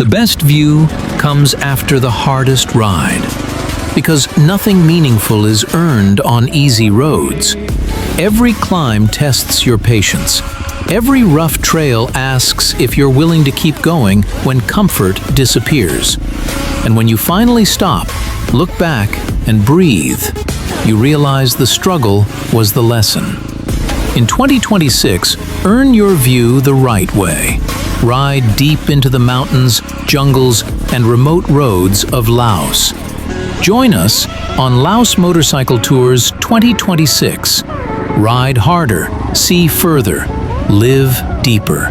The best view comes after the hardest ride, because nothing meaningful is earned on easy roads. Every climb tests your patience. Every rough trail asks if you're willing to keep going when comfort disappears. And when you finally stop, look back and breathe, you realize the struggle was the lesson. In 2026, earn your view the right way. Ride deep into the mountains, jungles, and remote roads of Laos. Join us on Laos Motorcycle Tours 2026. Ride harder, see further, live deeper.